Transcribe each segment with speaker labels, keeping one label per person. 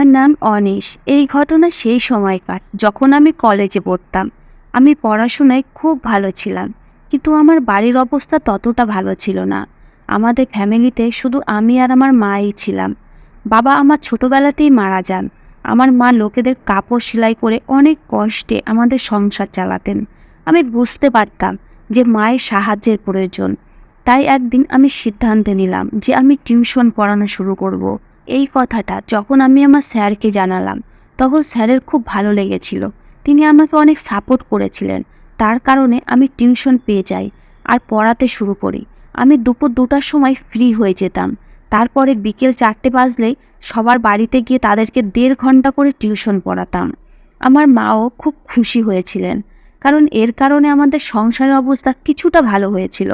Speaker 1: আমার নাম অনিশ। এই ঘটনা সেই সময়কার যখন আমি কলেজে পড়তাম। আমি পড়াশোনায় খুব ভালো ছিলাম, কিন্তু আমার বাড়ির অবস্থা ততটা ভালো ছিল না। আমাদের ফ্যামিলিতে শুধু আমি আর আমার মাই ছিলাম। বাবা আমার ছোটবেলাতেই মারা যান। আমার মা লোকেদের কাপড় সেলাই করে অনেক কষ্টে আমাদের সংসার চালাতেন। আমি বুঝতে পারতাম যে মায়ের সাহায্যের প্রয়োজন। তাই একদিন আমি সিদ্ধান্ত নিলাম যে আমি টিউশন পড়ানো শুরু করব। এই কথাটা যখন আমি আমার স্যারকে জানালাম, তখন স্যারের খুব ভালো লেগেছিল। তিনি আমাকে অনেক সাপোর্ট করেছিলেন। তার কারণে আমি টিউশন পেয়ে যাই আর পড়াতে শুরু করি। আমি দুপুর 2টার সময় ফ্রি হয়ে যেতাম। তারপরে বিকেল 4টে বাজলেই সবার বাড়িতে গিয়ে তাদেরকে 1.5 ঘন্টা করে টিউশন পড়াতাম। আমার মাও খুব খুশি হয়েছিলেন, কারণ এর কারণে আমাদের সংসারের অবস্থা কিছুটা ভালো হয়েছিল।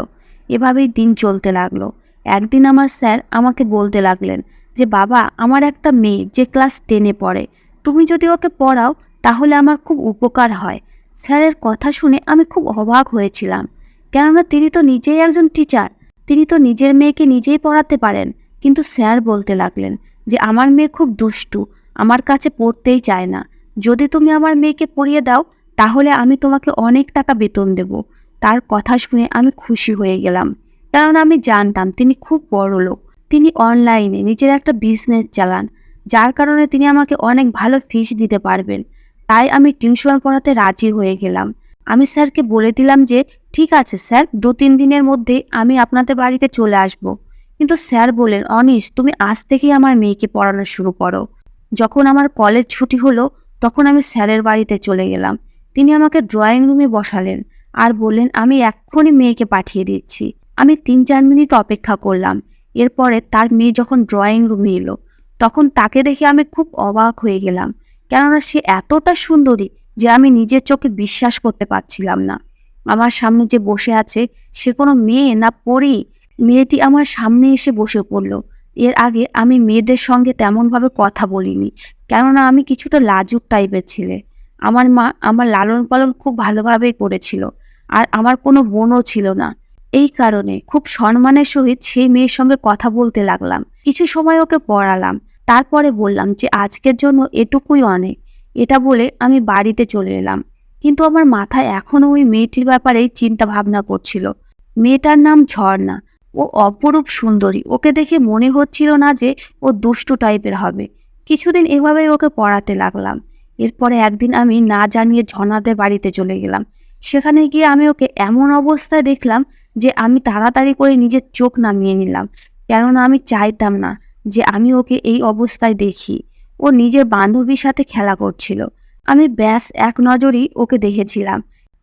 Speaker 1: এভাবেই দিন চলতে লাগলো। একদিন আমার স্যার আমাকে বলতে লাগলেন যে, বাবা, আমার একটা মেয়ে যে ক্লাস 10-এ পড়ে, তুমি যদি ওকে পড়াও তাহলে আমার খুব উপকার হয়। স্যারের কথা শুনে আমি খুব অবাক হয়েছিলাম, কেননা তিনি তো নিজেই একজন টিচার। তিনি তো নিজের মেয়েকে নিজেই পড়াতে পারেন। কিন্তু স্যার বলতে লাগলেন যে, আমার মেয়ে খুব দুষ্টু, আমার কাছে পড়তেই চায় না। যদি তুমি আমার মেয়েকে পড়িয়ে দাও তাহলে আমি তোমাকে অনেক টাকা বেতন দেব। তার কথা শুনে আমি খুশি হয়ে গেলাম, কারণ আমি জানতাম তিনি খুব বড়লোক। তিনি অনলাইনে নিজের একটা বিজনেস চালান, যার কারণে তিনি আমাকে অনেক ভালো ফিস দিতে পারবেন। তাই আমি টিউশন পড়াতে রাজি হয়ে গেলাম। আমি স্যারকে বলে দিলাম যে, ঠিক আছে স্যার, 2-3 দিনের মধ্যেই আমি আপনাদের বাড়িতে চলে আসব। কিন্তু স্যার বললেন, অনিশ, তুমি আজ থেকেই আমার মেয়েকে পড়ানো শুরু করো। যখন আমার কলেজ ছুটি হলো, তখন আমি স্যারের বাড়িতে চলে গেলাম। তিনি আমাকে ড্রয়িং রুমে বসালেন আর বললেন, আমি এক্ষুনি মেয়েকে পাঠিয়ে দিচ্ছি। আমি 3-4 মিনিট অপেক্ষা করলাম। এরপরে তার মেয়ে যখন ড্রয়িং রুমে এলো, তখন তাকে দেখে আমি খুব অবাক হয়ে গেলাম, কেননা সে এতটা সুন্দরী যে আমি নিজের চোখে বিশ্বাস করতে পারছিলাম না। আমার সামনে যে বসে আছে সে কোনো মেয়ে না পরী। মেয়েটি আমার সামনে এসে বসে পড়ল। এর আগে আমি মেয়েদের সঙ্গে তেমনভাবে কথা বলিনি, কেননা আমি কিছুটা লাজুক টাইপের ছেলে। আমার মা আমার লালন পালন খুব ভালোভাবেই করেছিল, আর আমার কোনো বোনও ছিল না। এই কারণে খুব সম্মানের সহিত সেই মেয়ের সঙ্গে কথা বলতে লাগলাম। কিছু সময় ওকে পড়ালাম। তারপরে বললাম যে, আজকের জন্য এটুকুই অনেক। এটা বলে আমি বাড়িতে চলে এলাম। কিন্তু আমার মাথায় এখনও ওই মেয়েটির ব্যাপারেই চিন্তা ভাবনা করছিল। মেয়েটার নাম ঝর্ণা। ও অপরূপ সুন্দরী। ওকে দেখে মনে হচ্ছিল না যে ও দুষ্টু টাইপের হবে। কিছুদিন এভাবেই ওকে পড়াতে লাগলাম। এরপরে একদিন আমি না জানিয়ে ঝর্ণাদের বাড়িতে চলে গেলাম। সেখানে গিয়ে আমি ওকে এমন অবস্থায় দেখলাম যে আমি তাড়াতাড়ি করে নিজের চোখ নামিয়ে নিলাম, কেননা আমি চাইতাম না যে আমি ওকে এই অবস্থায় দেখি। ও নিজের বান্ধবীর সাথে খেলা করছিল। আমি ব্যাস এক নজরেই ওকে দেখেছিলাম,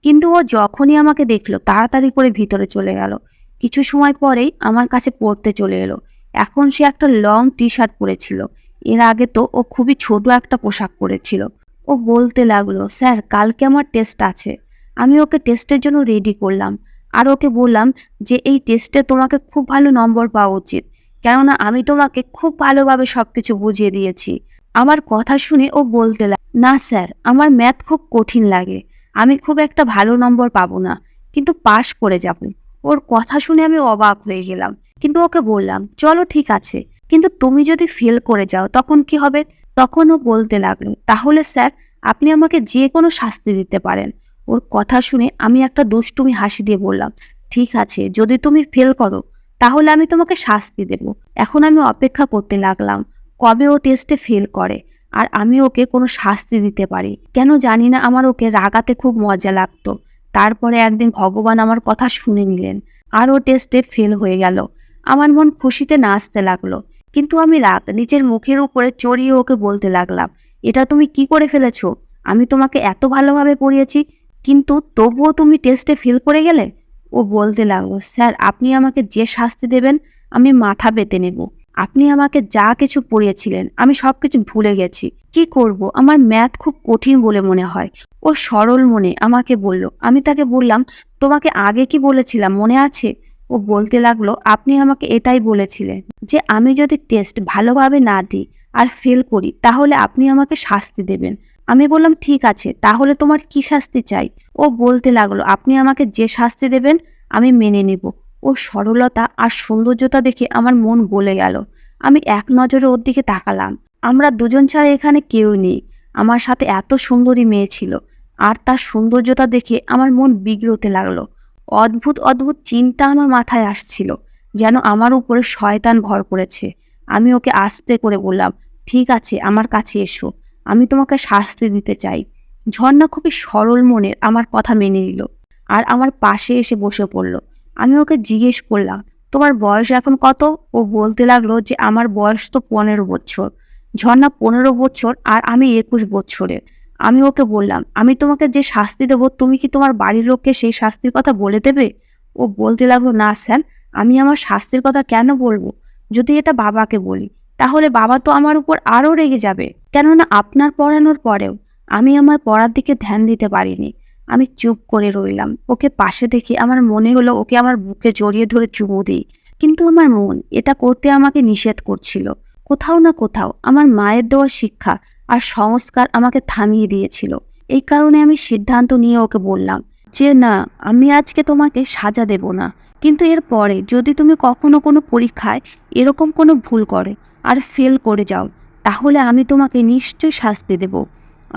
Speaker 1: কিন্তু ও যখনই আমাকে দেখলো তাড়াতাড়ি করে ভিতরে চলে গেল। কিছু সময় পরেই আমার কাছে পড়তে চলে এলো। এখন সে একটা লং টি শার্ট পরেছিল। এর আগে তো ও খুবই ছোট একটা পোশাক পরেছিল। ও বলতে লাগলো, স্যার, কালকে আমার টেস্ট আছে। আমি ওকে টেস্টের জন্য রেডি করলাম, আর ওকে বললাম যে, এই টেস্টে তোমাকে খুব ভালো নম্বর পাওয়া উচিত, কেননা আমি তোমাকে খুব ভালোভাবে সবকিছু বুঝিয়ে দিয়েছি। আমার কথা শুনে ও বলতে লাগলো, না স্যার, আমার ম্যাথ খুব কঠিন লাগে, আমি খুব একটা ভালো নম্বর পাবো না, কিন্তু পাশ করে যাব। ওর কথা শুনে আমি অবাক হয়ে গেলাম, কিন্তু ওকে বললাম, চলো ঠিক আছে, কিন্তু তুমি যদি ফেল করে যাও তখন কি হবে? তখন ও বলতে লাগলো, তাহলে স্যার, আপনি আমাকে যে কোনো শাস্তি দিতে পারেন। ওর কথা শুনে আমি একটা দুষ্টুমি হাসি দিয়ে বললাম, ঠিক আছে, যদি তুমি ফেল করো তাহলে আমি তোমাকে শাস্তি দেব। এখন আমি অপেক্ষা করতে লাগলাম কবে ও টেস্টে ফেল করে আর আমি ওকে কোনো শাস্তি দিতে পারি। কেন জানি না, আমার ওকে রাগাতে খুব মজা লাগতো। তারপরে একদিন ভগবান আমার কথা শুনে নিলেন আর ও টেস্টে ফেল হয়ে গেল। আমার মন খুশিতে নাচতে লাগলো, কিন্তু আমি রাগ নিজের মুখের উপরে চড়িয়ে ওকে বলতে লাগলাম, এটা তুমি কি করে ফেলেছো? আমি তোমাকে এত ভালোভাবে পড়িয়েছি, কিন্তু তবুও তুমি টেস্টে ফেল করে গেলে। ও বলতে লাগলো, স্যার, আপনি আমাকে যে শাস্তি দেবেন আমি মাথা পেতে নেব। আপনি আমাকে যা কিছু পড়িয়েছিলেন আমি সবকিছু ভুলে গেছি। কি করব, আমার ম্যাথ খুব কঠিন বলে মনে হয়। ও সরল মনে আমাকে বলল। আমি তাকে বললাম, তোমাকে আগে কি বলেছিলাম মনে আছে? ও বলতে লাগলো, আপনি আমাকে এটাই বলেছিলেন যে আমি যদি টেস্ট ভালোভাবে না দিই আর ফেল করি তাহলে আপনি আমাকে শাস্তি দেবেন। আমি বললাম, ঠিক আছে, তাহলে তোমার কি শাস্তি চাই? ও বলতে লাগলো, আপনি আমাকে যে শাস্তি দেবেন আমি মেনে নেব। ও সরলতা আর সৌন্দর্যতা দেখে আমার মন গলে গেল। আমি এক নজরে ওর দিকে তাকালাম। আমরা দুজন ছাড়া এখানে কেউ নেই। আমার সাথে এত সুন্দরী মেয়ে ছিল, আর তার সৌন্দর্যতা দেখে আমার মন বিগড়তে লাগলো। অদ্ভুত অদ্ভুত চিন্তা আমার মাথায় আসছিল, যেন আমার উপরে শয়তান ভর করেছে। আমি ওকে আস্তে করে বললাম, ঠিক আছে, আমার কাছে এসো, আমি তোমাকে শাস্তি দিতে চাই। ঝর্ণা খুবই সরল মনের আমার কথা মেনে নিল আর আমার পাশে এসে বসে পড়ল। আমি ওকে জিজ্ঞেস করলাম, তোমার বয়স এখন কত? ও বলতে লাগলো যে আমার বয়স তো 15 বছর। ঝর্ণা 15 বছর আর আমি 21 বছরের। আমি ওকে বললাম, আমি তোমাকে যে শাস্তি দেবো তুমি কি তোমার বাড়ির লোককে সেই শাস্তির কথা বলে দেবে? ও বলতে লাগলো, না স্যার, আমি আমার শাস্তির কথা কেন বলবো? যদি এটা বাবাকে বলি তাহলে বাবা তো আমার উপর আরও রেগে যাবে, কেননা আপনার পড়ানোর পরেও আমি আমার পড়ার দিকে ধ্যান দিতে পারিনি। আমি চুপ করে রইলাম। ওকে পাশে দেখে আমার মনে হলো ওকে আমার বুকে জড়িয়ে ধরে চুমু দিই, কিন্তু আমার মন এটা করতে আমাকে নিষেধ করছিল। কোথাও না কোথাও আমার মায়ের দেওয়া শিক্ষা আর সংস্কার আমাকে থামিয়ে দিয়েছিল। এই কারণে আমি সিদ্ধান্ত নিয়ে ওকে বললাম যে না, আমি আজকে তোমাকে সাজা দেব না, কিন্তু এর পরে যদি তুমি কখনো কোনো পরীক্ষায় এরকম কোনো ভুল করে আর ফেল করে যাও তাহলে আমি তোমাকে নিশ্চয়ই শাস্তি দেব।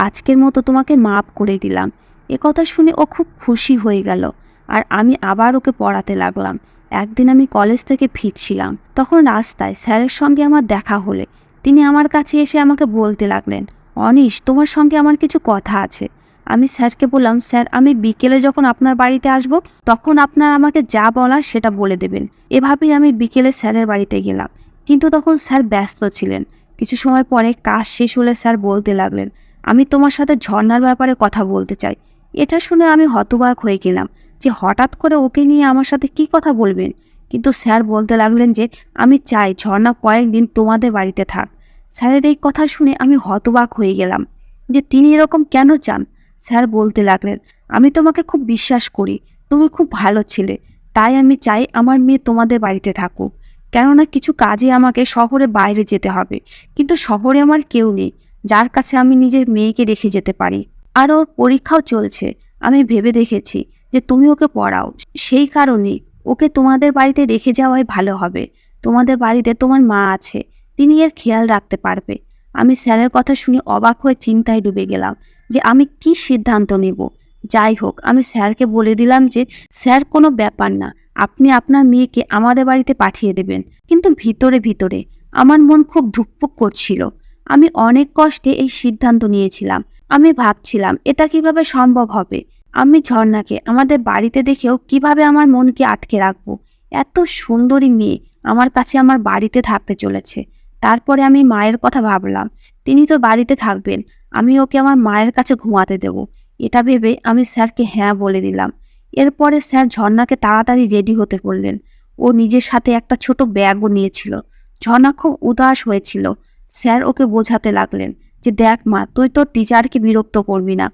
Speaker 1: আজকের মতো তোমাকে মাফ করে দিলাম। কথা শুনে ও খুব খুশি হয়ে গেল আর আমি আবার ওকে পড়াতে লাগলাম। একদিন আমি কলেজ থেকে ফিরছিলাম, তখন রাস্তায় স্যারের সঙ্গে আমার দেখা হলে তিনি আমার কাছে এসে আমাকে বলতে লাগলেন, অনিশ, তোমার সঙ্গে আমার কিছু কথা আছে। আমি স্যারকে বললাম, স্যার, আমি বিকেলে যখন আপনার বাড়িতে আসব তখন আপনার আমাকে যা বলার সেটা বলে দেবেন। এভাবেই আমি বিকেলে স্যারের বাড়িতে গেলাম, কিন্তু তখন স্যার ব্যস্ত ছিলেন। কিছু সময় পরে কাজ শেষ হলে স্যার বলতে লাগলেন, আমি তোমার সাথে ঝর্ণার ব্যাপারে কথা বলতে চাই। এটা শুনে আমি হতবাক হয়ে গেলাম যে হঠাৎ করে ওকে নিয়ে আমার সাথে কি কথা বলবেন। কিন্তু স্যার বলতে লাগলেন যে আমি চাই ঝর্ণা কয়েকদিন তোমাদের বাড়িতে থাক। স্যারের এই কথা শুনে আমি হতবাক হয়ে গেলাম যে তিনি এরকম কেন চান। স্যার বলতে লাগলেন, আমি তোমাকে খুব বিশ্বাস করি, তুমি খুব ভালো ছেলে, তাই আমি চাই আমার মেয়ে তোমাদের বাড়িতে থাকুক। কেননা কিছু কাজে আমাকে শহরে বাইরে যেতে হবে, কিন্তু শহরে আমার কেউ নেই যার কাছে আমি নিজের মেয়েকে রেখে যেতে পারি। আর ওর পরীক্ষাও চলছে। আমি ভেবে দেখেছি যে তুমি ওকে পড়াও, সেই কারণেই ওকে তোমাদের বাড়িতে রেখে যাওয়াই ভালো হবে। তোমাদের বাড়িতে তোমার মা আছে, তিনি এর খেয়াল রাখতে পারবে। আমি স্যারের কথা শুনে অবাক হয়ে চিন্তায় ডুবে গেলাম যে আমি কি সিদ্ধান্ত নেব। যাই হোক, আমি স্যারকে বলে দিলাম যে স্যার, কোনো ব্যাপার না, আপনি আপনার মেয়েকে আমাদের বাড়িতে পাঠিয়ে দেবেন। কিন্তু ভিতরে ভিতরে আমার মন খুব ধুকপুক করছিল। আমি অনেক কষ্টে এই সিদ্ধান্ত নিয়েছিলাম। আমি ভাবছিলাম এটা কিভাবে সম্ভব হবে। আমি ঝর্ণাকে আমাদের বাড়িতে দেখেও কিভাবে আমার মনকে আটকে রাখবো। এত সুন্দরী মেয়ে আমার কাছে আমার বাড়িতে থাকতে চলেছে। তারপরে আমি মায়ের কথা ভাবলাম, তিনি তো বাড়িতে থাকবেন, আমি ওকে আমার মায়ের কাছে ঘুমাতে দেব। এটা ভেবে আমি স্যারকে হ্যাঁ বলে দিলাম। এরপরে স্যার ঝর্ণাকে তাড়াতাড়ি রেডি হতে বললেন। ও নিজের সাথে একটা ছোট ব্যাগও নিয়েছিল। ঝর্ণা খুব উদাস হয়েছিল। স্যার ওকে বোঝাতে লাগলেন যে দেখ মা, তুই তোর টিচারকে বিরক্ত করবি না,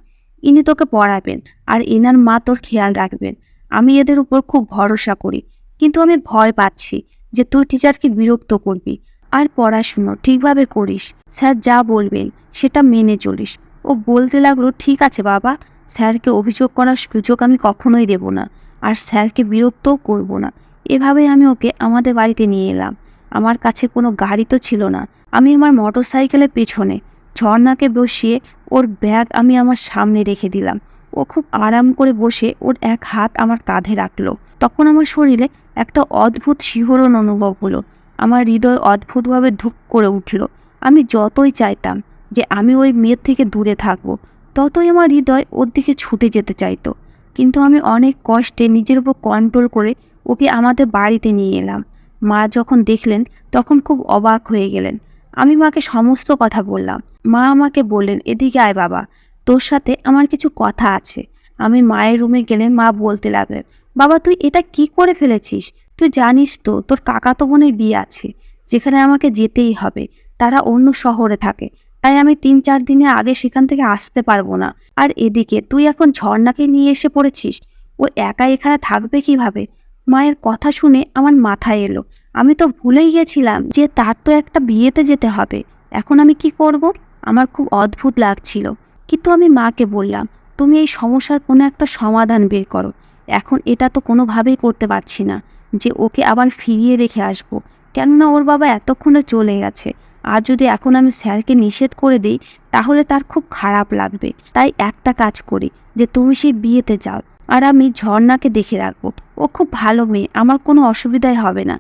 Speaker 1: ইনি তোকে পড়াবেন আর এনার মা তোর খেয়াল রাখবেন। আমি এদের উপর খুব ভরসা করি, কিন্তু আমি ভয় পাচ্ছি যে তুই টিচারকে বিরক্ত করবি। আর পড়াশুনো ঠিকভাবে করিস, স্যার যা বলবেন সেটা মেনে চলিস। ও বলতে লাগলো, ঠিক আছে বাবা, স্যারকে অভিযোগ করার সুযোগ আমি কখনোই দেব না, আর স্যারকে বিরক্তও করব না। এভাবে আমি ওকে আমাদের বাড়িতে নিয়ে এলাম। আমার কাছে কোনো গাড়ি তো ছিল না। আমি আমার মোটরসাইকেলের পেছনে ঝর্ণাকে বসিয়ে ওর ব্যাগ আমি আমার সামনে রেখে দিলাম। ও খুব আরাম করে বসে ওর এক হাত আমার কাঁধে রাখলো। তখন আমার শরীরে একটা অদ্ভুত শিহরণ অনুভব হলো। আমার হৃদয় অদ্ভুতভাবে ধুপ করে উঠল। আমি যতই চাইতাম যে আমি ওই মেয়ের থেকে দূরে থাকবো, ততই আমার হৃদয় ওর দিকে ছুটে যেতে চাইতো। কিন্তু আমি অনেক কষ্টে নিজের উপর কন্ট্রোল করে ওকে আমাদের বাড়িতে নিয়ে এলাম। মা যখন দেখলেন তখন খুব অবাক হয়ে গেলেন। আমি মাকে সমস্ত কথা বললাম। মা আমাকে বললেন, এদিকে আয় বাবা, তোর সাথে আমার কিছু কথা আছে। আমি মায়ের রুমে গেলে মা বলতে লাগলেন, বাবা তুই এটা কি করে ফেলেছিস? তুই জানিস তো তোর কাকাতো বোনের বিয়ে আছে, যেখানে আমাকে যেতেই হবে। তারা অন্য শহরে থাকে, তাই আমি 3-4 দিনের আগে সেখান থেকে আসতে পারবো না। আর এদিকে তুই এখন ঝর্ণাকে নিয়ে এসে পড়েছিস, ও একা এখানে থাকবে কিভাবে? মায়ের কথা শুনে আমার মাথায় এলো, আমি তো ভুলেই গেছিলাম যে তার তো একটা বিয়েতে যেতে হবে। এখন আমি কি করব? আমার খুব অদ্ভুত লাগছিল। কিন্তু আমি মাকে বললাম, তুমি এই সমস্যার কোনো একটা সমাধান বের করো। এখন এটা তো কোনোভাবেই করতে পারছি না যে ওকে আবার ফিরিয়ে রেখে আসবো, কেননা ওর বাবা এতক্ষণে চলে গেছে। আর যদি এখন আমি স্যারকে নিষেধ করে দিই তাহলে তার খুব খারাপ লাগবে। তাই একটা কাজ করি, যে তুমি সেই বিয়েতে যাও আর আমি ঝর্ণাকে দেখে রাখবো। ও খুব ভালো মেয়ে, আমার কোনো অসুবিধাই হবে না।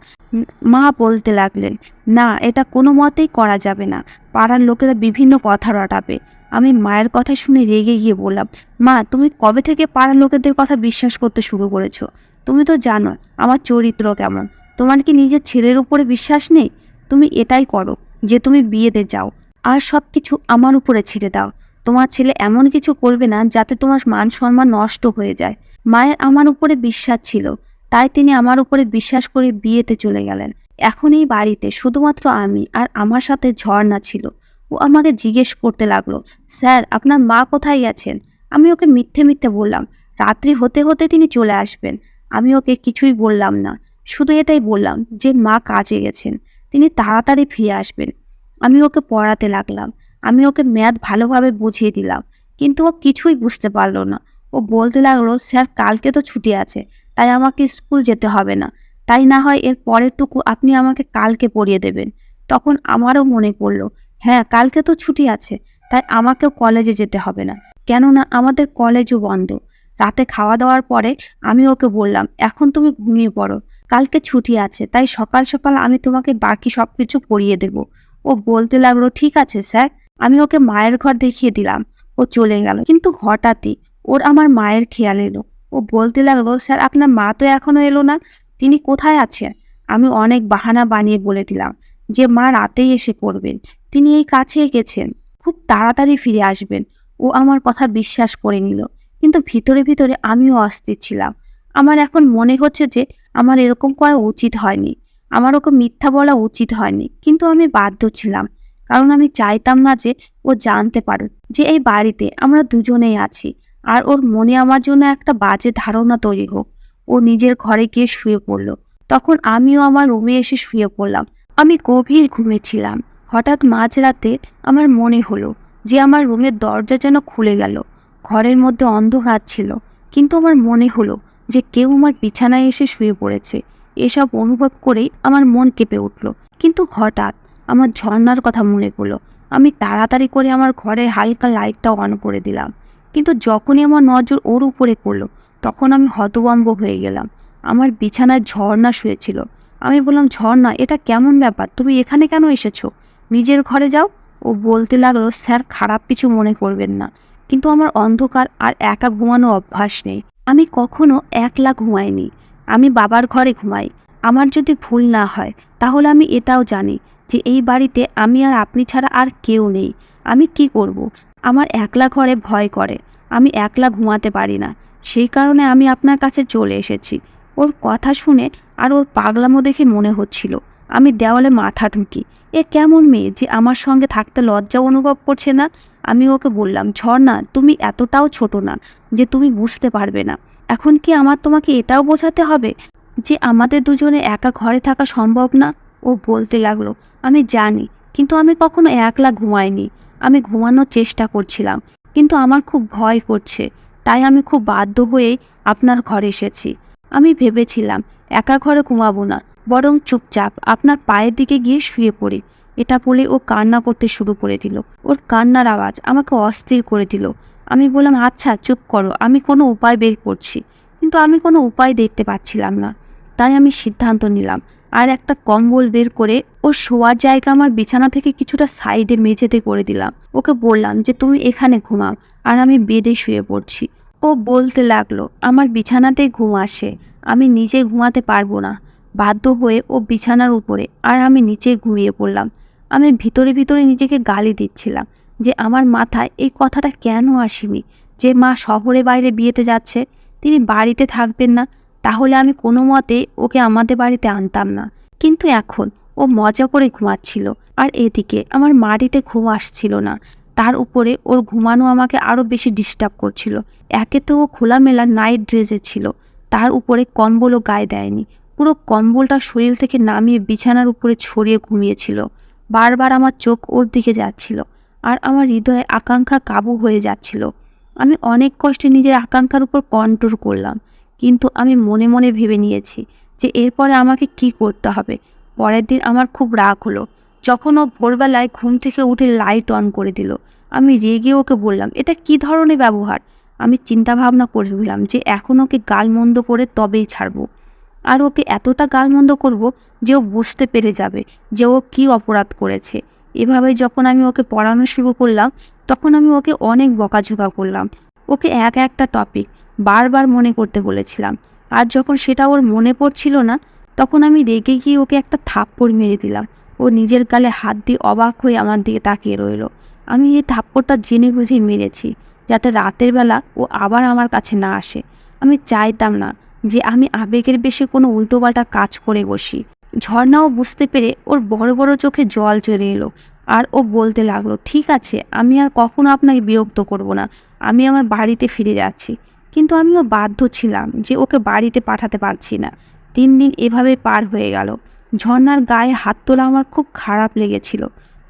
Speaker 1: মা বলতে লাগলেন, না, এটা কোনো মতেই করা যাবে না, পাড়ার লোকেরা বিভিন্ন কথা রটাবে। আমি মায়ের কথা শুনে রেগে গিয়ে বললাম, মা, তুমি কবে থেকে পাড়ার লোকেদের কথা বিশ্বাস করতে শুরু করেছো? তুমি তো জানো আমার চরিত্র কেমন। তোমার কি নিজের ছেলের উপরে বিশ্বাস নেই? তুমি এটাই করো যে তুমি বিয়েতে যাও আর সব কিছু আমার উপরে ছেড়ে দাও। তোমার ছেলে এমন কিছু করবে না যাতে তোমার মান সম্মান নষ্ট হয়ে যায়। মায়ের আমার উপরে বিশ্বাস ছিল, তাই তিনি আমার উপরে বিশ্বাস করে বিয়েতে চলে গেলেন। এখন এই বাড়িতে শুধুমাত্র আমি আর আমার সাথে ঝর্ণা ছিল। ও আমাকে জিজ্ঞেস করতে লাগলো, স্যার, আপনার মা কোথায় গেছেন? আমি ওকে মিথ্যে মিথ্যে বললাম রাত্রি হতে হতে তিনি চলে আসবেন। আমি ওকে কিছুই বললাম না, শুধু এটাই বললাম যে মা কাজে গেছেন, তিনি তাড়াতাড়ি ফিরে আসবেন। আমি ওকে পড়াতে লাগলাম, আমি ওকে ম্যাথ ভালোভাবে বুঝিয়ে দিলাম, কিন্তু ও কিছুই বুঝতে পারলো না। ও বলতে লাগলো, স্যার, কালকে তো ছুটি আছে, তাই আমাকে স্কুল যেতে হবে না। তাই না হয় এর পরেরটুকু আপনি আমাকে কালকে পড়িয়ে দেবেন। তখন আমারও মনে পড়লো, হ্যাঁ, কালকে তো ছুটি আছে, তাই আমাকেও কলেজে যেতে হবে না, কেননা আমাদের কলেজও বন্ধ। রাতে খাওয়া দাওয়ার পরে আমি ওকে বললাম, এখন তুমি ঘুমিয়ে পড়ো, কালকে ছুটি আছে, তাই সকাল সকাল আমি তোমাকে বাকি সব কিছু পড়িয়ে দেব। ও বলতে লাগলো, ঠিক আছে স্যার। আমি ওকে মায়ের ঘর দেখিয়ে দিলাম, ও চলে গেল। কিন্তু হঠাৎই ওর আমার মায়ের খেয়াল এলো। ও বলতে লাগলো, স্যার, আপনার মা তো এখনো এলো না, তিনি কোথায় আছেন? আমি অনেক বাহানা বানিয়ে বলে দিলাম যে মা রাতেই এসে পড়বেন, তিনি এই কাছে গেছেন, খুব তাড়াতাড়ি ফিরে আসবেন। ও আমার কথা বিশ্বাস করে নিল, কিন্তু ভিতরে ভিতরে আমিও অস্থির ছিলাম। আমার এখন মনে হচ্ছে যে আমার এরকম করা উচিত হয়নি, আমার ওকে মিথ্যা বলা উচিত হয়নি, কিন্তু আমি বাধ্য ছিলাম, কারণ আমি চাইতাম না যে ও জানতে পারুক যে এই বাড়িতে আমরা দুজনেই আছি, আর ওর মনে আমার জন্য একটা বাজে ধারণা তৈরি হোক। ও নিজের ঘরে গিয়ে শুয়ে পড়ল। তখন আমিও আমার রুমে এসে শুয়ে পড়লাম। আমি গভীর ঘুমেছিলাম। হঠাৎ মাঝরাতে আমার মনে হলো যে আমার রুমের দরজা যেন খুলে গেল। ঘরের মধ্যে অন্ধকার ছিল, কিন্তু আমার মনে হলো যে কেউ আমার বিছানায় এসে শুয়ে পড়েছে। এসব অনুভব করেই আমার মন কেঁপে উঠল। কিন্তু হঠাৎ আমার ঝর্ণার কথা মনে পড়লো। আমি তাড়াতাড়ি করে আমার ঘরের হালকা লাইটটা অন করে দিলাম, কিন্তু যখনই আমার নজর ওর উপরে পড়লো তখন আমি হতভম্ব হয়ে গেলাম। আমার বিছানায় ঝর্ণা শুয়েছিল। আমি বললাম, ঝর্ণা, এটা কেমন ব্যাপার? তুমি এখানে কেন এসেছো? নিজের ঘরে যাও। ও বলতে লাগলো, স্যার, খারাপ কিছু মনে করবেন না, কিন্তু আমার অন্ধকার আর একা ঘুমানো অভ্যাস নেই। আমি কখনো একলা ঘুমাইনি, আমি বাবার ঘরে ঘুমাই। আমার যদি ভুল না হয় তাহলে আমি এটাও জানি যে এই বাড়িতে আমি আর আপনি ছাড়া আর কেউ নেই। আমি কি করব? আমার একলা ঘরে ভয় করে, আমি একলা ঘুমাতে পারি না, সেই কারণে আমি আপনার কাছে চলে এসেছি। ওর কথা শুনে আর ওর পাগলামো দেখে মনে হচ্ছিল আমি দেওয়ালে মাথা ঠুকি। এ কেমন মেয়ে যে আমার সঙ্গে থাকতে লজ্জা অনুভব করছে না? আমি ওকে বললাম, ঝর্ণা, তুমি এতটাও ছোট না যে তুমি বুঝতে পারবে না। এখন কি আমার তোমাকে এটাও বোঝাতে হবে যে আমাদের দুজনে একা ঘরে থাকা সম্ভব না? ও বলতে লাগলো, আমি জানি, কিন্তু আমি কখনো একলা ঘুমাইনি। আমি ঘুমানোর চেষ্টা করছিলাম, কিন্তু আমার খুব ভয় করছে, তাই আমি খুব বাধ্য হয়েই আপনার ঘরে এসেছি। আমি ভেবেছিলাম একা ঘরে ঘুমাবো না, বরং চুপচাপ আপনার পায়ের দিকে গিয়ে শুয়ে পড়ি। এটা বলে ও কান্না করতে শুরু করে দিল। ওর কান্নার আওয়াজ আমাকে অস্থির করে দিল। আমি বললাম, আচ্ছা, চুপ করো, আমি কোনো উপায় বের করছি। কিন্তু আমি কোনো উপায় দেখতে পাচ্ছিলাম না। তাই আমি সিদ্ধান্ত নিলাম আর একটা কম্বল বের করে ওর শোয়ার জায়গা আমার বিছানা থেকে কিছুটা সাইডে মেঝেতে করে দিলাম। ওকে বললাম যে তুমি এখানে ঘুমাও আর আমি বেডে শুয়ে পড়ছি। ও বলতে লাগলো, আমার বিছানাতেই ঘুম আসে, আমি নিজে ঘুমাতে পারবো না। বাধ্য হয়ে ও বিছানার উপরে আর আমি নিচে ঘুমিয়ে পড়লাম। আমি ভিতরে ভিতরে নিজেকে গালি দিচ্ছিলাম যে আমার মাথায় এই কথাটা কেন আসেনি যে মা শহরে বাইরে বিয়েতে যাচ্ছে, তিনি বাড়িতে থাকবেন না, তাহলে আমি কোনো মতে ওকে আমাদের বাড়িতে আনতাম না। কিন্তু এখন ও মজা করে ঘুমাচ্ছিল, আর এদিকে আমার মাটিতে ঘুম আসছিল না। তার উপরে ওর ঘুমানো আমাকে আরও বেশি ডিস্টার্ব করছিল। একে তো ও খোলামেলা নাইট ড্রেসে ছিল, তার উপরে কম্বলও গায়ে দেয়নি। পুরো কম্বলটা শরীর থেকে নামিয়ে বিছানার উপরে ছড়িয়ে ঘুমিয়েছিল। বারবার আমার চোখ ওর দিকে যাচ্ছিল, আর আমার হৃদয়ে আকাঙ্ক্ষা কাবু হয়ে যাচ্ছিল। আমি অনেক কষ্টে নিজের আকাঙ্ক্ষার উপর কন্ট্রোল করলাম, কিন্তু আমি মনে মনে ভেবে নিয়েছি যে এরপরে আমাকে কি করতে হবে। পরের দিন আমার খুব রাগ হলো। যখন ও ভোরবেলায় ঘুম থেকে উঠে লাইট অন করে দিল, আমি রেগে ওকে বললাম, এটা কি ধরনের ব্যবহার? আমি চিন্তা ভাবনা করছিলাম যে এখন ওকে গালমন্দ করে তবেই ছাড়বো। আর ওকে এতটা গালমন্দ করব যে ও বুঝতে পেরে যাবে যে ও কী অপরাধ করেছে। এভাবে যখন আমি ওকে পড়ানো শুরু করলাম, তখন আমি ওকে অনেক বকাঝোকা করলাম। ওকে একটা টপিক বারবার মনে করতে বলেছিলাম। আর যখন সেটা ওর মনে পড়ছিল না, তখন আমি রেগে গিয়ে ওকে একটা থাপ্পড় মেরে দিলাম। ও নিজের গালে হাত দিয়ে অবাক হয়ে আমার দিকে তাকিয়ে রইল। আমি এই থাপ্পড়টা জেনে বুঝেই মেরেছি, যাতে রাতের বেলা ও আবার আমার কাছে না আসে। আমি চাইতাম না যে আমি আবেগের বেশি কোনো উল্টোপাল্টা কাজ করে বসি। ঝর্ণাও বুঝতে পেরে ওর বড় বড় চোখে জল চলে এলো। আর ও বলতে লাগলো, ঠিক আছে, আমি আর কখনো আপনাকে বিরক্ত করব না, আমি আমার বাড়িতে ফিরে যাচ্ছি। কিন্তু আমিও বাধ্য ছিলাম যে ওকে বাড়িতে পাঠাতে পারছি না। 3 দিন এভাবে পার হয়ে গেল। ঝর্ণার গায়ে হাত তোলা আমার খুব খারাপ লেগেছিল।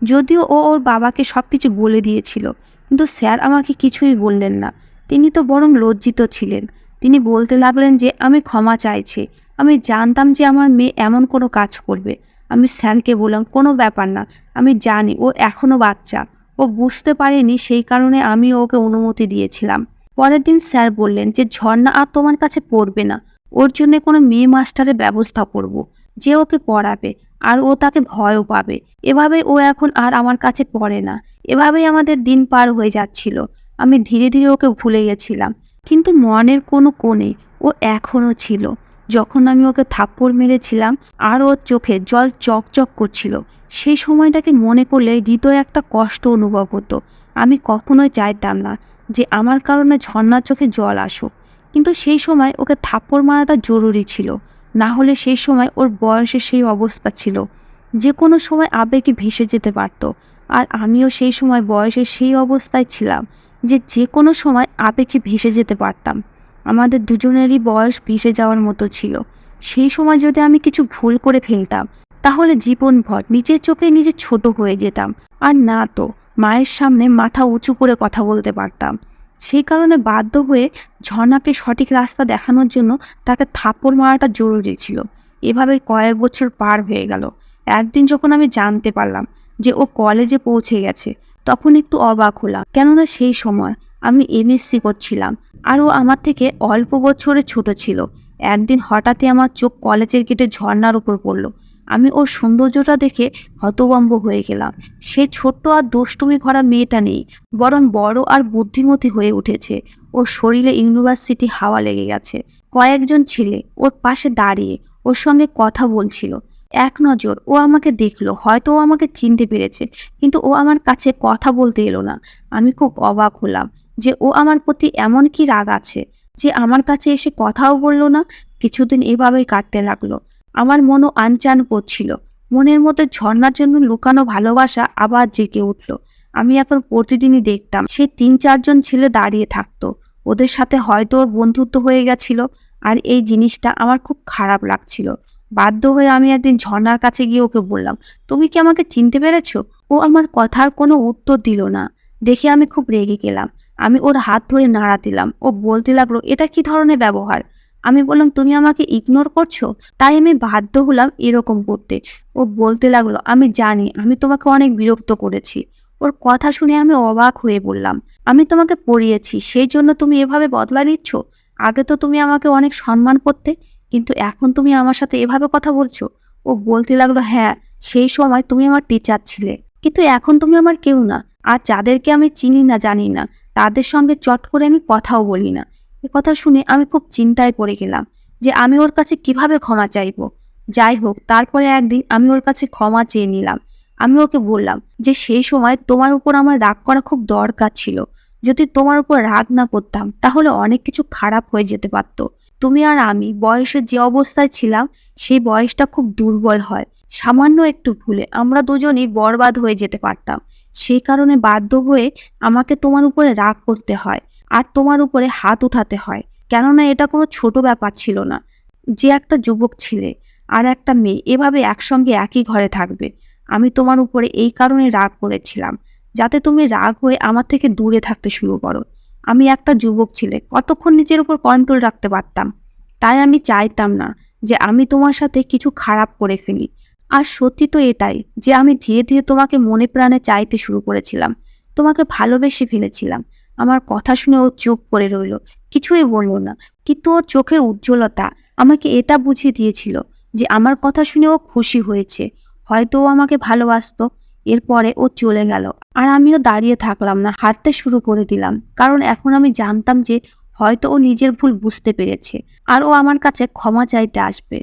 Speaker 1: যদিও ও ওর বাবাকে সব কিছু বলে দিয়েছিল, কিন্তু স্যার আমাকে কিছুই বললেন না। তিনি তো বরং লজ্জিত ছিলেন। তিনি বলতে লাগলেন যে আমি ক্ষমা চাইছি। আমি জানতাম যে আমার মেয়ে এমন কোনো কাজ করবে। আমি স্যারকে বললাম, কোনো ব্যাপার না, আমি জানি ও এখনও বাচ্চা, ও বুঝতে পারেনি, সেই কারণে আমি ওকে অনুমতি দিয়েছিলাম। পরের দিন স্যার বললেন যে ঝর্ণা আর তোমার কাছে পড়বে না, ওর জন্য কোনো মেয়ে মাস্টারের ব্যবস্থা করব, যে ওকে পড়াবে আর ও তাকে ভয়ও পাবে। এভাবে ও এখন আর আমার কাছে পড়ে না। এভাবেই আমাদের দিন পার হয়ে যাচ্ছিল। আমি ধীরে ধীরে ওকে ভুলে গেছিলাম, কিন্তু মনের কোনো কোণে ও এখনও ছিল। যখন আমি ওকে থাপ্পড় মেরেছিলাম আর ওর চোখে জল চকচক করছিল, সেই সময়টাকে মনে করলে হৃদয়ে একটা কষ্ট অনুভব হতো। আমি কখনোই চাইতাম না যে আমার কারণে ঝর্ণার চোখে জল আসুক, কিন্তু সেই সময় ওকে থাপ্পড় মারাটা জরুরি ছিল। না হলে সেই সময় ওর বয়সের সেই অবস্থা ছিল, যে কোনো সময় আবেগে ভেসে যেতে পারত। আর আমিও সেই সময় বয়সের সেই অবস্থায় ছিলাম যে যে কোনো সময় আবেগে ভেসে যেতে পারতাম। আমাদের দুজনেরই বয়স ভেসে যাওয়ার মতো ছিল। সেই সময় যদি আমি কিছু ভুল করে ফেলতাম, তাহলে জীবনভর নিজের চোখে নিজে ছোট হয়ে যেতাম। আর না তো মায়ের সামনে মাথা উঁচু করে কথা বলতে পারতাম। সেই কারণে বাধ্য হয়ে ঝর্ণাকে সঠিক রাস্তা দেখানোর জন্য তাকে থাপ্পড় মারাটা জরুরি ছিল। এভাবে কয়েক বছর পার হয়ে গেল। একদিন যখন আমি জানতে পারলাম যে ও কলেজে পৌঁছে গেছে, তখন একটু অবাক হলাম, কেননা সেই সময় আমি এমএসসি করছিলাম আর ও আমার থেকে অল্প বছরে ছোট ছিল। একদিন হঠাৎই আমার চোখ কলেজের গেটে ঝর্ণার উপর পড়ল। আমি ওর সৌন্দর্যটা দেখে হতভম্ব হয়ে গেলাম। সে ছোট্ট আর দুষ্টুমি ভরা মেয়েটা নেই, বরং বড় আর বুদ্ধিমতী হয়ে উঠেছে। ওর শরীরে ইউনিভার্সিটি হাওয়া লেগে গেছে। কয়েকজন ছেলে ওর পাশে দাঁড়িয়ে ওর সঙ্গে কথা বলছিল। এক নজর ও আমাকে দেখলো, হয়তো ও আমাকে চিনতে পেরেছে, কিন্তু ও আমার কাছে কথা বলতে এলো না। আমি খুব অবাক হলাম যে ও আমার প্রতি এমন কি রাগ আছে যে আমার কাছে এসে কথাও বলল না। কিছুদিন এভাবেই কাটতে লাগলো। আমার মনও আনচান করছিল। মনের মধ্যে ঝর্ণার জন্য লুকানো ভালোবাসা আবার জেগে উঠল। আমি এখন প্রতিদিনই দেখতাম সে 3-4 জন ছেলে দাঁড়িয়ে থাকতো। ওদের সাথে হয়তো ওর বন্ধুত্ব হয়ে গেছিল। আর এই জিনিসটা আমার খুব খারাপ লাগছিল। বাধ্য হয়ে আমি একদিন ঝর্ণার কাছে গিয়ে ওকে বললাম, তুমি কি আমাকে চিনতে পেরেছো? ও আমার কথার কোনো উত্তর দিল না। দেখে আমি খুব রেগে গেলাম। আমি ওর হাত ধরে নাড়া দিলাম। ও বলতে লাগলো, এটা কি ধরনের ব্যবহার? আমি বললাম, তুমি আমাকে ইগনোর করছো, তাই আমি বাধ্য হলাম এরকম করতে। ও বলতে লাগলো, আমি জানি আমি তোমাকে অনেক বিরক্ত করেছি। ওর কথা শুনে আমি অবাক হয়ে বললাম, আমি তোমাকে পড়িয়েছি, সেই জন্য তুমি এভাবে বদলা নিচ্ছ? আগে তো তুমি আমাকে অনেক সম্মান করতে, কিন্তু এখন তুমি আমার সাথে এভাবে কথা বলছো? ও বলতে লাগলো, হ্যাঁ, সেই সময় তুমি আমার টিচার ছিলে, কিন্তু এখন তুমি আমার কেউ না। আর যাদেরকে আমি চিনি না জানি না, তাদের সঙ্গে চট করে আমি কথাও বলি না। এ কথা শুনে আমি খুব চিন্তায় পড়ে গেলাম যে আমি ওর কাছে কিভাবে ক্ষমা চাইবো। যাই হোক, তারপরে একদিন আমি ওর কাছে ক্ষমা চেয়ে নিলাম। আমি ওকে বললাম যে সেই সময় তোমার উপর আমার রাগ করা খুব দরকার ছিল। যদি তোমার উপর রাগ না করতাম, তাহলে অনেক কিছু খারাপ হয়ে যেতে পারত। তুমি আর আমি বয়সের যে অবস্থায় ছিলাম, সেই বয়সটা খুব দুর্বল হয়। সামান্য একটু ভুলে আমরা দুজনেই বরবাদ হয়ে যেতে পারতাম। সেই কারণে বাধ্য হয়ে আমাকে তোমার উপরে রাগ করতে হয় আর তোমার উপরে হাত উঠাতে হয়। কেননা এটা কোনো ছোট ব্যাপার ছিল না যে একটা যুবক ছিলে আর একটা মেয়ে এভাবে একসঙ্গে একই ঘরে থাকবে। আমি তোমার উপরে এই কারণে রাগ করেছিলাম, যাতে তুমি রাগ হয়ে আমার থেকে দূরে থাকতে শুরু করো। আমি একটা যুবক ছিলে, কতক্ষণ নিজের উপর কন্ট্রোল রাখতে পারতাম। তাই আমি চাইতাম না যে আমি তোমার সাথে কিছু খারাপ করে ফেলি। আর সত্যি তো এটাই যে আমি ধীরে ধীরে তোমাকে মনে প্রাণে চাইতে শুরু করেছিলাম, তোমাকে ভালোবেসে ফেলেছিলাম। আমার কথা শুনে ও চুপ করে রইল, কিছুই বলল না। কিন্তু ওর চোখের উজ্জ্বলতা আমাকে এটা বুঝিয়ে দিয়েছিল যে আমার কথা শুনে ও খুশি হয়েছে, হয়তো ও আমাকে ভালোবাসতো। এরপরে ও চলে গেল, আর আমিও দাঁড়িয়ে থাকলাম না, হাঁটতে শুরু করে দিলাম। কারণ এখন আমি জানতাম যে হয়তো ও নিজের ভুল বুঝতে পেরেছে, আর ও আমার কাছে ক্ষমা চাইতে আসবে।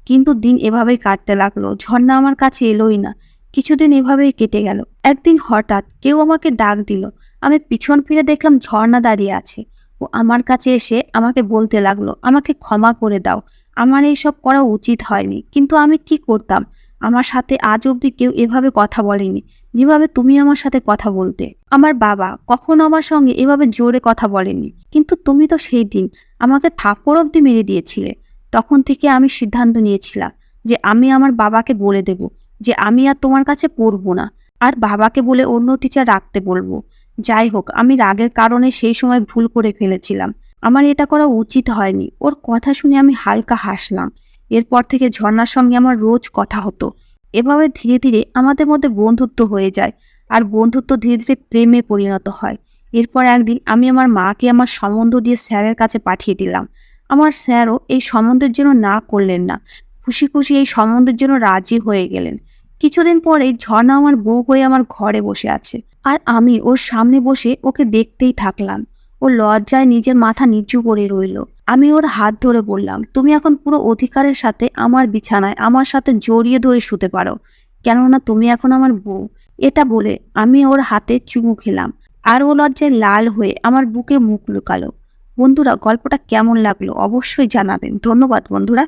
Speaker 1: কিন্তু দিন এভাবেই কাটতে লাগলো, ঝর্ণা আমার কাছে এলোই না। কিছুদিন এভাবেই কেটে গেল। একদিন হঠাৎ কেউ আমাকে ডাক দিল। আমি পিছন ফিরে দেখলাম ঝর্ণা দাঁড়িয়ে আছে। ও আমার কাছে এসে আমাকে বলতে লাগলো, আমাকে ক্ষমা করে দাও, আমার এইসব করা উচিত হয়নি। কিন্তু আমি কি করতাম? আমার সাথে আজ অবধি কেউ এভাবে কথা বলেনি যেভাবে তুমি আমার সাথে কথা বলতে। আমার বাবা কখনো আমার সঙ্গে এভাবে জোরে কথা বলেনি, কিন্তু তুমি তো সেই দিন আমাকে থাপ্পড় অবধি মেরে দিয়েছিলে। তখন থেকে আমি সিদ্ধান্ত নিয়েছিলাম যে আমি আমার বাবাকে বলে দেব যে আমি আর তোমার কাছে পড়বো না, আর বাবাকে বলে অন্য টিচার রাখতে বলবো। যাই হোক, আমি রাগের কারণে সেই সময় ভুল করে ফেলেছিলাম, আমার এটা করা উচিত হয়নি। ওর কথা শুনে আমি হালকা হাসলাম। এরপর থেকে ঝর্ণার সঙ্গে আমার রোজ কথা হতো। এভাবে ধীরে ধীরে আমাদের মধ্যে বন্ধুত্ব হয়ে যায়, আর বন্ধুত্ব ধীরে ধীরে প্রেমে পরিণত হয়। এরপর একদিন আমি আমার মাকে আমার সম্বন্ধ দিয়ে স্যারের কাছে পাঠিয়ে দিলাম। আমার স্যারও এই সম্বন্ধের জন্য না করলেন না, খুশি খুশি এই সম্বন্ধের জন্য রাজি হয়ে গেলেন। কিছুদিন পরেই ঝর্ণা আমার বউ হয়ে আমার ঘরে বসে আছে, আর আমি ওর সামনে বসে ওকে দেখতেই থাকলাম। ও লজ্জায় নিজের মাথা নিচু করে রইল। আমি ওর হাত ধরে বললাম, তুমি এখন পুরো অধিকারের সাথে আমার বিছানায় আমার সাথে জড়িয়ে ধরে শুতে পারো, কেননা তুমি এখন আমার বউ। এটা বলে আমি ওর হাতে চুমু খেলাম, আর ও লজ্জায় লাল হয়ে আমার বুকে মুখ লুকালো। বন্ধুরা, গল্পটা কেমন লাগলো অবশ্যই জানাবেন। ধন্যবাদ বন্ধুরা।